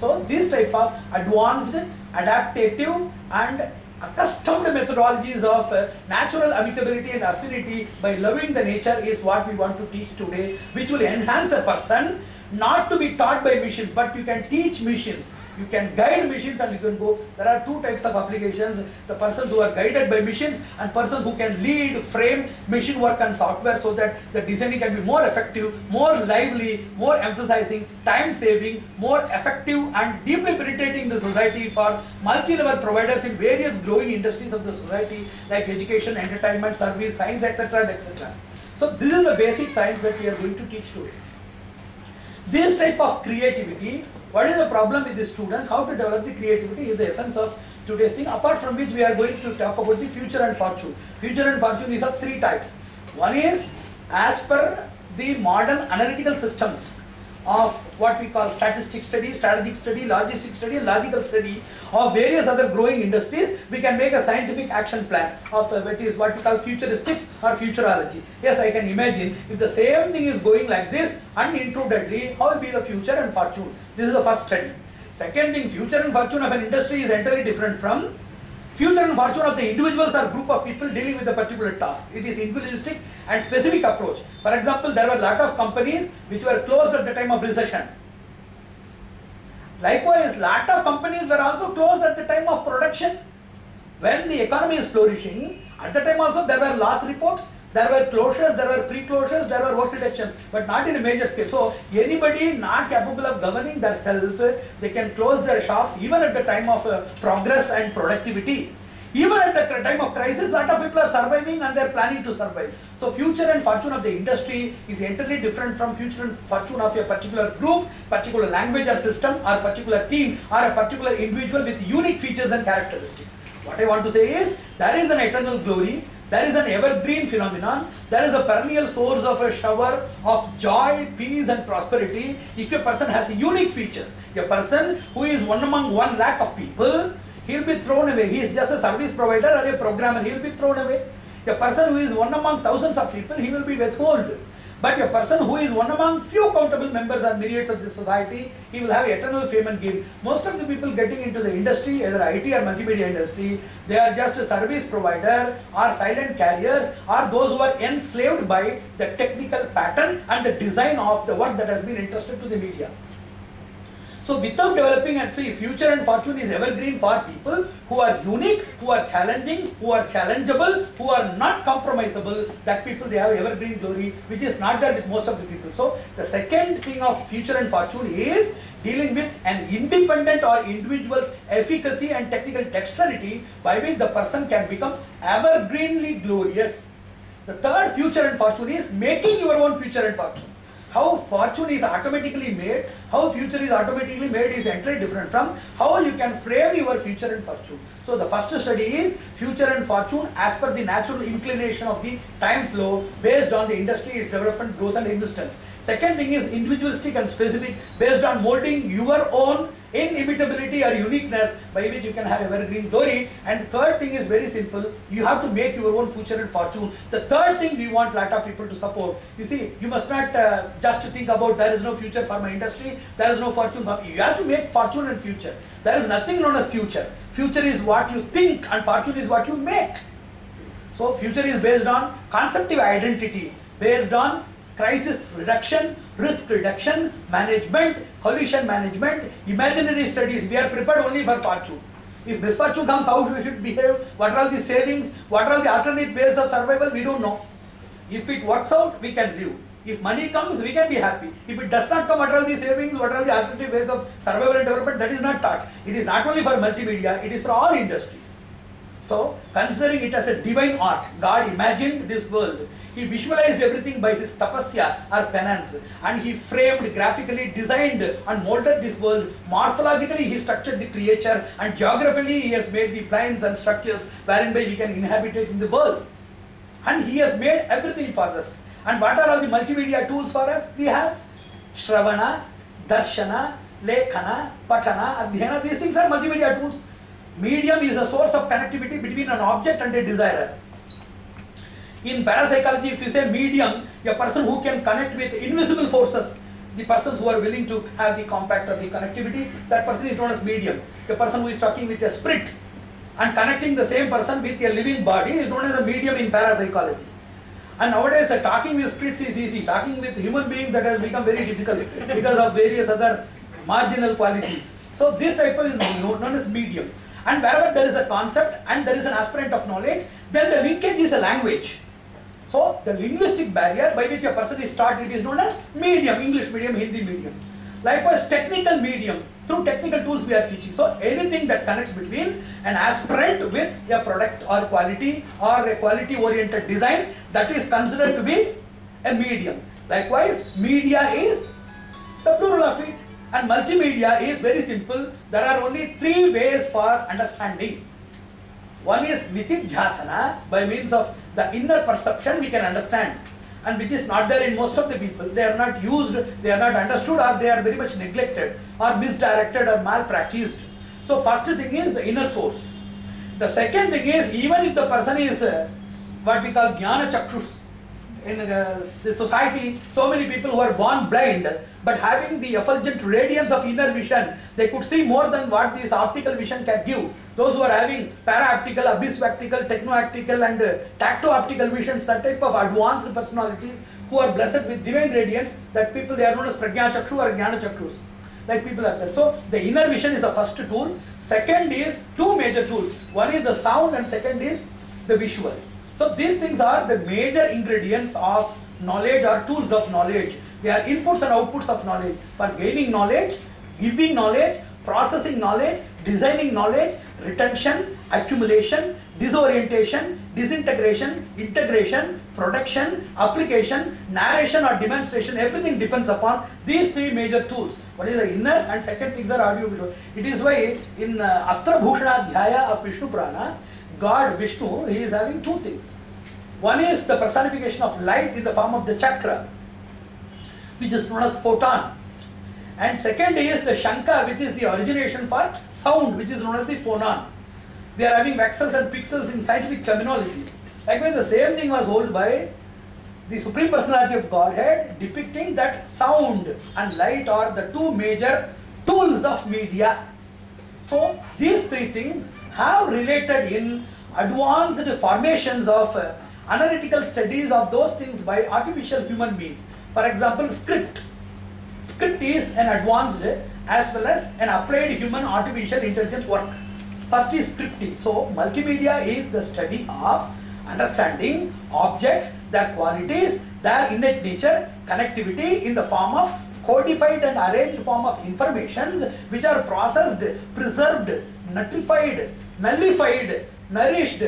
So these type of advanced, adaptive and accustomed methodologies of natural amicability and affinity by loving the nature is what we want to teach today, which will enhance a person, not to be taught by machines, but you can teach machines. You can guide machines and you can go. There are two types of applications: the persons who are guided by machines and persons who can lead, frame machine work and software so that the designing can be more effective, more lively, more emphasizing, time saving, more effective and deeply penetrating the society for multi-level providers in various growing industries of the society like education, entertainment, service, science, etc. etc. So this is the basic science that we are going to teach today. This type of creativity, what is the problem with the students, how to develop the creativity is the essence of today's thing, apart from which we are going to talk about the future and fortune. Future and fortune is of three types. One is as per the modern analytical systems of what we call statistic study, strategic study, logistic study and logical study of various other growing industries, we can make a scientific action plan of what is what we call futuristics or futurology. Yes, I can imagine if the same thing is going like this uninterruptedly, how will be the future and fortune? This is the first study. Second thing, future and fortune of an industry is entirely different from future and fortune of the individuals or group of people dealing with a particular task. It is individualistic and specific approach. For example, there were a lot of companies which were closed at the time of recession. Likewise, lot of companies were also closed at the time of production. When the economy is flourishing, at the time also there were loss reports, there were closures, there were pre-closures, there were work reductions, but not in a major scale. So anybody not capable of governing themselves, they can close their shops even at the time of progress and productivity. Even at the time of crisis, lot of people are surviving and they are planning to survive. So future and fortune of the industry is entirely different from future and fortune of a particular group, particular language or system or particular team or a particular individual with unique features and characteristics. What I want to say is, there is an eternal glory, there is an evergreen phenomenon, there is a perennial source of a shower of joy, peace and prosperity if a person has unique features. A person who is one among 1 lakh of people, he will be thrown away. He is just a service provider or a programmer, he will be thrown away. A person who is one among thousands of people, he will be withheld. But a person who is one among few countable members or myriads of this society, he will have eternal fame and gain. Most of the people getting into the industry, either IT or multimedia industry, they are just a service provider or silent carriers or those who are enslaved by the technical pattern and the design of the work that has been entrusted to the media. So without developing and see, future and fortune is evergreen for people who are unique, who are challenging, who are challengeable, who are not compromisable. That people, they have evergreen glory, which is not there with most of the people. So the second thing of future and fortune is dealing with an independent or individual's efficacy and technical dexterity by which the person can become evergreenly glorious. The third future and fortune is making your own future and fortune. How fortune is automatically made, how future is automatically made is entirely different from how you can frame your future and fortune. So the first study is future and fortune as per the natural inclination of the time flow based on the industry, its development, growth and existence. Second thing is individualistic and specific based on molding your own inimitability or uniqueness by which you can have evergreen glory. And the third thing is very simple, you have to make your own future and fortune. The third thing we want lot of people to support. You see, you must not just think about there is no future for my industry, there is no fortune for me. You have to make fortune and future. There is nothing known as future. Future is what you think and fortune is what you make. So future is based on conceptive identity, based on crisis reduction, risk reduction, management, collision management, imaginary studies. We are prepared only for fortune. If misfortune comes, how we should behave, what are the savings, what are the alternate ways of survival, we don't know. If it works out, we can live. If money comes, we can be happy. If it does not come, what are the savings, what are the alternative ways of survival and development, that is not taught. It is not only for multimedia, it is for all industries. So, considering it as a divine art, God imagined this world. He visualized everything by his tapasya or penance, and he framed, graphically designed and molded this world. Morphologically he structured the creature, and geographically he has made the planes and structures wherein by we can inhabit it in the world. And he has made everything for us. And what are all the multimedia tools for us? We have Shravana, Darshana, Lekhana, Patana, Adhyana. These things are multimedia tools. Medium is a source of connectivity between an object and a desirer. In parapsychology, if you say medium, a person who can connect with invisible forces, the persons who are willing to have the compact or the connectivity, that person is known as medium. The person who is talking with a spirit and connecting the same person with a living body is known as a medium in parapsychology. And nowadays, talking with spirits is easy. Talking with human beings, that has become very difficult because of various other marginal qualities. So this type of is known as medium. And wherever there is a concept and there is an aspirant of knowledge, then the linkage is a language. So the linguistic barrier by which a person is taught, it is known as medium, English medium, Hindi medium. Likewise, technical medium, through technical tools we are teaching. So anything that connects between an aspirant with a product or a quality oriented design, that is considered to be a medium. Likewise, media is the plural of it, and multimedia is very simple. There are only three ways for understanding. One is nitidhyasana, by means of the inner perception we can understand, and which is not there in most of the people. They are not used, they are not understood, or they are very much neglected or misdirected or malpracticed. So first thing is the inner source. The second thing is, even if the person is what we call jnana chakshus, in the society, so many people who are born blind, but having the effulgent radiance of inner vision, they could see more than what this optical vision can give. Those who are having para-optical, abyss-optical, techno-optical and tacto-optical visions, that type of advanced personalities who are blessed with divine radiance, that people, they are known as prajna chakshu or jnana chakshus. Like people are there. So the inner vision is the first tool. Second is two major tools. One is the sound and second is the visual. So these things are the major ingredients of knowledge or tools of knowledge. They are inputs and outputs of knowledge for gaining knowledge, giving knowledge, processing knowledge, designing knowledge, retention, accumulation, disorientation, disintegration, integration, production, application, narration or demonstration. Everything depends upon these three major tools. One is the inner and second things are audio visual. It is why in Astra Bhushana Dhyaya of Vishnu Purana, God Vishnu, he is having two things. One is the personification of light in the form of the chakra, which is known as photon. And second is the Shankha, which is the origination for sound, which is known as the phonon. We are having vexels and pixels in scientific terminology. Likewise, the same thing was held by the Supreme Personality of Godhead, depicting that sound and light are the two major tools of media. So these three things have related in advanced formations of analytical studies of those things by artificial human beings. For example, script. Script is an advanced as well as an applied human artificial intelligence work. First is scripting. So multimedia is the study of understanding objects, their qualities, their innate nature, connectivity in the form of codified and arranged form of informations which are processed, preserved, notified, nullified, nourished,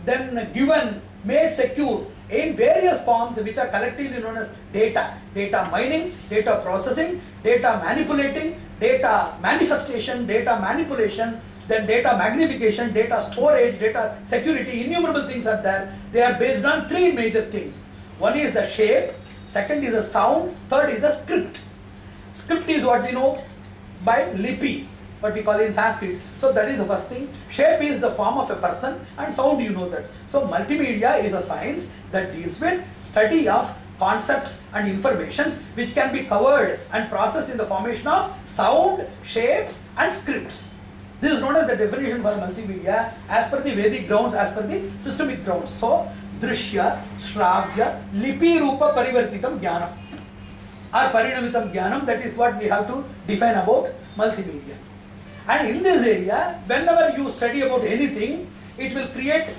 then given, made secure in various forms which are collectively known as data. Data mining, data processing, data manipulating, data manifestation, data manipulation, then data magnification, data storage, data security, innumerable things are there. They are based on three major things. One is the shape, second is the sound, third is the script. Script is what we know by lipi, what we call in Sanskrit. So that is the first thing. Shape is the form of a person and sound, you know that. So multimedia is a science that deals with study of concepts and informations which can be covered and processed in the formation of sound, shapes and scripts. This is known as the definition for multimedia as per the Vedic grounds, as per the systemic grounds. So Drishya, Shravya, Lipi Rupa Parivartitam Jnanam or Parinamitam Jnanam, that is what we have to define about multimedia. And in this area, whenever you study about anything, it will create